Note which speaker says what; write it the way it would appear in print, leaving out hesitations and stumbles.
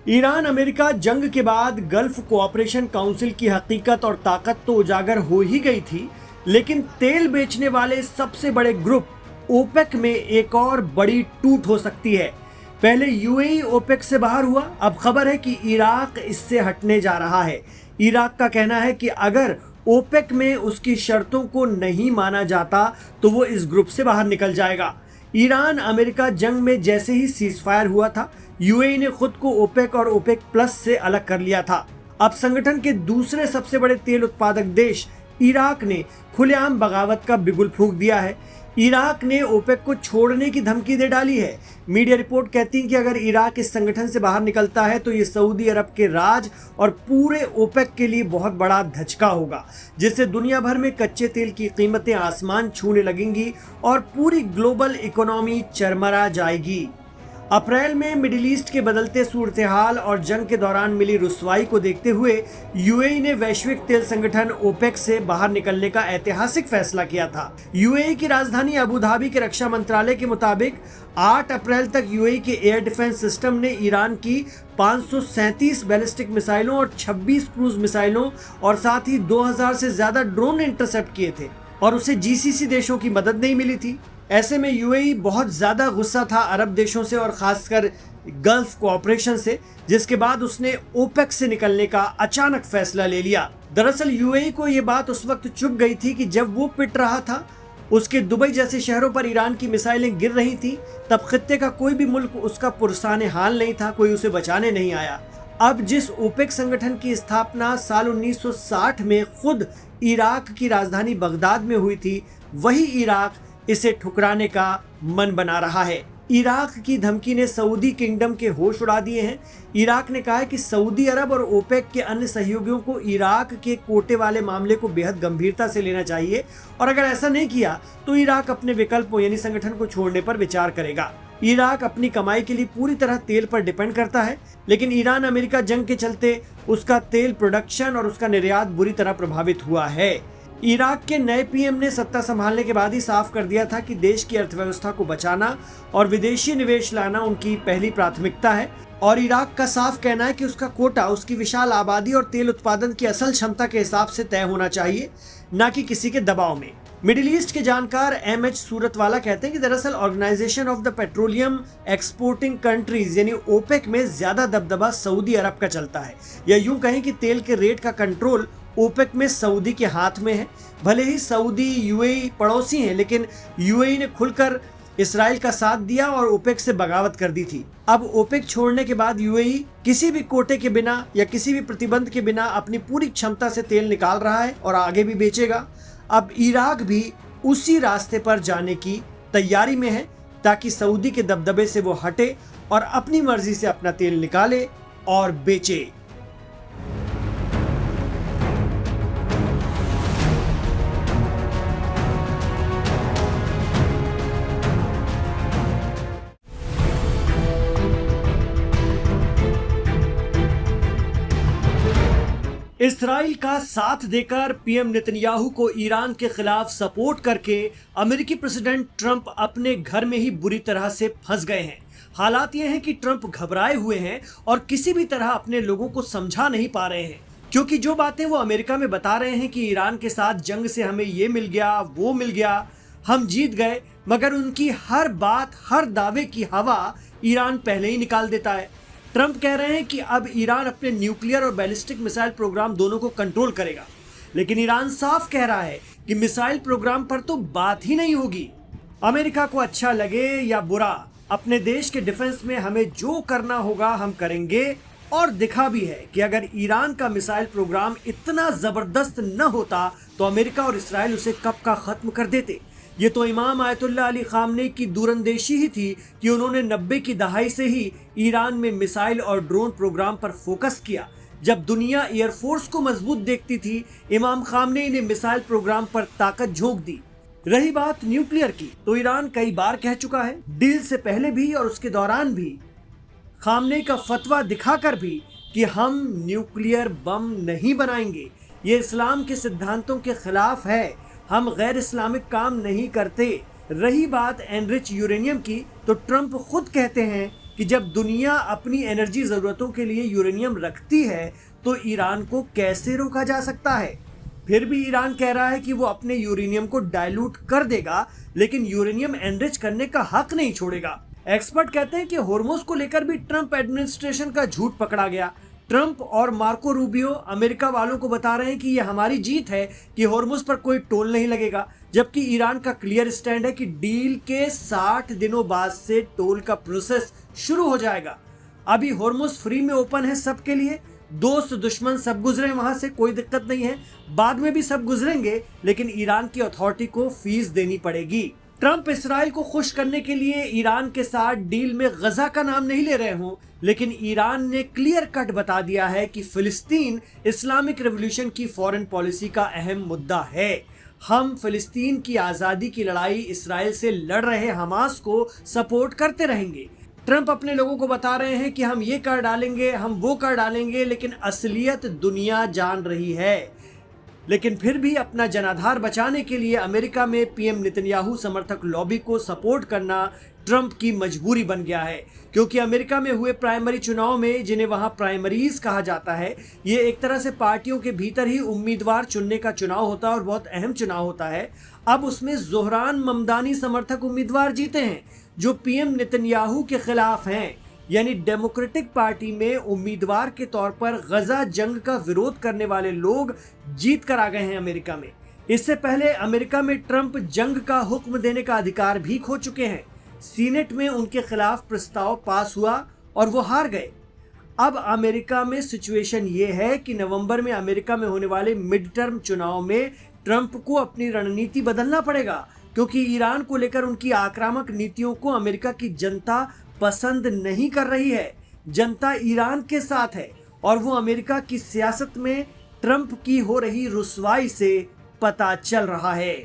Speaker 1: Iran America जंग के बाद गल्फ कोऑपरेशन काउंसिल की हकीकत और ताकत तो उजागर हो ही गई थी, लेकिन तेल बेचने वाले सबसे बड़े ग्रुप ओपेक में एक और बड़ी टूट हो सकती है। पहले यूएई ओपेक से बाहर हुआ, अब खबर है कि इराक इससे हटने जा रहा है। इराक का कहना है कि अगर ओपेक में उसकी शर्तों को नहीं माना जाता तो वो इस ग्रुप से बाहर निकल जाएगा। ईरान अमेरिका जंग में जैसे ही सीजफायर हुआ था, यूएई ने खुद को ओपेक और ओपेक प्लस से अलग कर लिया था। अब संगठन के दूसरे सबसे बड़े तेल उत्पादक देश इराक ने खुलेआम बगावत का बिगुल फूंक दिया है। इराक ने ओपेक को छोड़ने की धमकी दे डाली है। मीडिया रिपोर्ट कहती है कि अगर इराक इस संगठन से बाहर निकलता है तो ये सऊदी अरब के राज और पूरे ओपेक के लिए बहुत बड़ा धचका होगा, जिससे दुनिया भर में कच्चे तेल की कीमतें आसमान छूने लगेंगी और पूरी ग्लोबल इकोनॉमी चरमरा जाएगी। अप्रैल में मिडिल ईस्ट के बदलते सूरत-ए-हाल और जंग के दौरान मिली रुसवाई को देखते हुए यूएई ने वैश्विक तेल संगठन ओपेक से बाहर निकलने का ऐतिहासिक फैसला किया था। यूएई की राजधानी अबू धाबी के रक्षा मंत्रालय के मुताबिक 8 अप्रैल तक यूएई के एयर डिफेंस सिस्टम ने ईरान की 537 बैलिस्टिक मिसाइलों और 26 क्रूज मिसाइलों और साथ ही 2000 से ज्यादा ड्रोन इंटरसेप्ट किए थे और उसे जीसीसी देशों की मदद नहीं मिली थी। ऐसे में यूएई बहुत ज़्यादा गुस्सा था अरब देशों से और ख़ासकर गल्फ कोऑपरेशन से, जिसके बाद उसने ओपेक से निकलने का अचानक फैसला ले लिया। दरअसल यूएई को ये बात उस वक्त चुभ गई थी कि जब वो पिट रहा था, उसके दुबई जैसे शहरों पर ईरान की मिसाइलें गिर रही थी, तब खित्ते का कोई भी मुल्क उसका पुरसाने हाल नहीं था, कोई उसे बचाने नहीं आया। अब जिस ओपेक संगठन की स्थापना साल 1960 में खुद इराक की राजधानी बगदाद में हुई थी, वही इराक इसे ठुकराने का मन बना रहा है। इराक की धमकी ने सऊदी किंगडम के होश उड़ा दिए हैं। इराक ने कहा है कि सऊदी अरब और ओपेक के अन्य सहयोगियों को इराक के कोटे वाले मामले को बेहद गंभीरता से लेना चाहिए और अगर ऐसा नहीं किया तो इराक अपने विकल्पों यानी संगठन को छोड़ने पर विचार करेगा। इराक अपनी कमाई के लिए पूरी तरह तेल पर डिपेंड करता है, लेकिन ईरान अमेरिका जंग के चलते उसका तेल प्रोडक्शन और उसका निर्यात बुरी तरह प्रभावित हुआ है। इराक के नए पीएम ने सत्ता संभालने के बाद ही साफ कर दिया था कि देश की अर्थव्यवस्था को बचाना और विदेशी निवेश लाना उनकी पहली प्राथमिकता है और इराक का साफ कहना है कि उसका कोटा उसकी विशाल आबादी और तेल उत्पादन की असल क्षमता के हिसाब से तय होना चाहिए, न कि किसी के दबाव में। मिडिल ईस्ट के जानकार एमएच सूरतवाला कहते हैं कि दरअसल organization of the petroleum exporting countries यानी ओपेक में ज्यादा दबदबा सऊदी अरब का चलता है, या यूं कहें कि तेल के रेट का कंट्रोल ओपेक में सऊदी के हाथ में है। भले ही सऊदी यूएई पड़ोसी हैं, लेकिन यूएई ने खुलकर इसराइल का साथ दिया और ओपेक से बगावत कर दी थी। अब ओपेक छोड़ने के बाद यूएई किसी भी कोटे के बिना या किसी भी प्रतिबंध के बिना अपनी पूरी क्षमता से तेल निकाल रहा है और आगे भी बेचेगा। अब इराक भी उसी रास्ते पर जाने की तैयारी में है ताकि सऊदी के दबदबे से वो हटे और अपनी मर्जी से अपना तेल निकाले और बेचे। इसराइल का साथ देकर पीएम नेतन्याहू को ईरान के खिलाफ सपोर्ट करके अमेरिकी प्रेसिडेंट ट्रंप अपने घर में ही बुरी तरह से फंस गए हैं। हालात ये हैं कि ट्रंप घबराए हुए हैं और किसी भी तरह अपने लोगों को समझा नहीं पा रहे हैं, क्योंकि जो बातें वो अमेरिका में बता रहे हैं कि ईरान के साथ जंग से हमें ये मिल गया, वो मिल गया, हम जीत गए, मगर उनकी हर बात, हर दावे की हवा ईरान पहले ही निकाल देता है। ट्रंप कह रहे हैं कि अब ईरान अपने न्यूक्लियर और बैलिस्टिक मिसाइल प्रोग्राम दोनों को कंट्रोल करेगा, लेकिन ईरान साफ कह रहा है कि मिसाइल प्रोग्राम पर तो बात ही नहीं होगी। अमेरिका को अच्छा लगे या बुरा, अपने देश के डिफेंस में हमें जो करना होगा हम करेंगे, और दिखा भी है कि अगर ईरान का मिसाइल प्रोग्राम इतना जबरदस्त न होता तो अमेरिका और इसराइल उसे कब का खत्म कर देते। ये तो इमाम आयतुल्लाह अली खामनेई की दूरंदेशी ही थी कि उन्होंने 90 की दहाई से ही ईरान में मिसाइल और ड्रोन प्रोग्राम पर फोकस किया। जब दुनिया एयरफोर्स को मजबूत देखती थी, इमाम खामनेई ने मिसाइल प्रोग्राम पर ताकत झोंक दी। रही बात न्यूक्लियर की, तो ईरान कई बार कह चुका है, डील से पहले भी और उसके दौरान भी, खामनेई का फतवा दिखाकर भी, कि हम न्यूक्लियर बम नहीं बनाएंगे, ये इस्लाम के सिद्धांतों के खिलाफ है, हम गैर इस्लामिक काम नहीं करते। रही बात एनरिच यूरेनियम की, तो ट्रंप खुद कहते हैं कि जब दुनिया अपनी एनर्जी ज़रूरतों के लिए यूरेनियम रखती है तो ईरान को कैसे रोका जा सकता है। फिर भी ईरान कह रहा है कि वो अपने यूरेनियम को डाइल्यूट कर देगा, लेकिन यूरेनियम एनरिच करने का हक नहीं छोड़ेगा। एक्सपर्ट कहते हैं कि होर्मुज को लेकर भी ट्रंप एडमिनिस्ट्रेशन का झूठ पकड़ा गया। ट्रंप और मार्को रूबियो अमेरिका वालों को बता रहे हैं कि यह हमारी जीत है कि होर्मुज पर कोई टोल नहीं लगेगा, जबकि ईरान का क्लियर स्टैंड है कि डील के 60 दिनों बाद से टोल का प्रोसेस शुरू हो जाएगा। अभी होर्मुज फ्री में ओपन है सबके लिए, दोस्त दुश्मन सब गुजरे वहां से, कोई दिक्कत नहीं है, बाद में भी सब गुजरेंगे, लेकिन ईरान की अथॉरिटी को फीस देनी पड़ेगी। ट्रंप इसराइल को खुश करने के लिए ईरान के साथ डील में गजा का नाम नहीं ले रहे हों, लेकिन ईरान ने क्लियर कट बता दिया है कि फिलिस्तीन इस्लामिक रेवोल्यूशन की फॉरेन पॉलिसी का अहम मुद्दा है। हम फिलिस्तीन की आज़ादी की लड़ाई इसराइल से लड़ रहे हमास को सपोर्ट करते रहेंगे। ट्रंप अपने लोगों को बता रहे हैं कि हम ये कर डालेंगे, हम वो कर डालेंगे, लेकिन असलियत दुनिया जान रही है। लेकिन फिर भी अपना जनाधार बचाने के लिए अमेरिका में पीएम नेतन्याहू समर्थक लॉबी को सपोर्ट करना ट्रंप की मजबूरी बन गया है, क्योंकि अमेरिका में हुए प्राइमरी चुनाव में, जिन्हें वहां प्राइमरीज कहा जाता है, ये एक तरह से पार्टियों के भीतर ही उम्मीदवार चुनने का चुनाव होता है और बहुत अहम चुनाव होता है। अब उसमें जोहरान ममदानी समर्थक उम्मीदवार जीते हैं जो पीएम नेतन्याहू के खिलाफ हैं, यानी डेमोक्रेटिक पार्टी में उम्मीदवार के तौर पर गजा जंग का विरोध करने वाले लोग जीत कर आ गए हैं अमेरिका में। इससे पहले अमेरिका में ट्रंप जंग का हुक्म देने का अधिकार भी खो चुके हैं। सीनेट में उनके खिलाफ प्रस्ताव पास हुआ और वो हार गए। अब अमेरिका में सिचुएशन ये है कि नवंबर में अमेरिका में होने वाले मिड टर्म चुनाव में ट्रंप को अपनी रणनीति बदलना पड़ेगा, क्योंकि ईरान को लेकर उनकी आक्रामक नीतियों को अमेरिका की जनता पसंद नहीं कर रही है। जनता ईरान के साथ है और वो अमेरिका की सियासत में ट्रंप की हो रही रुसवाई से पता चल रहा है।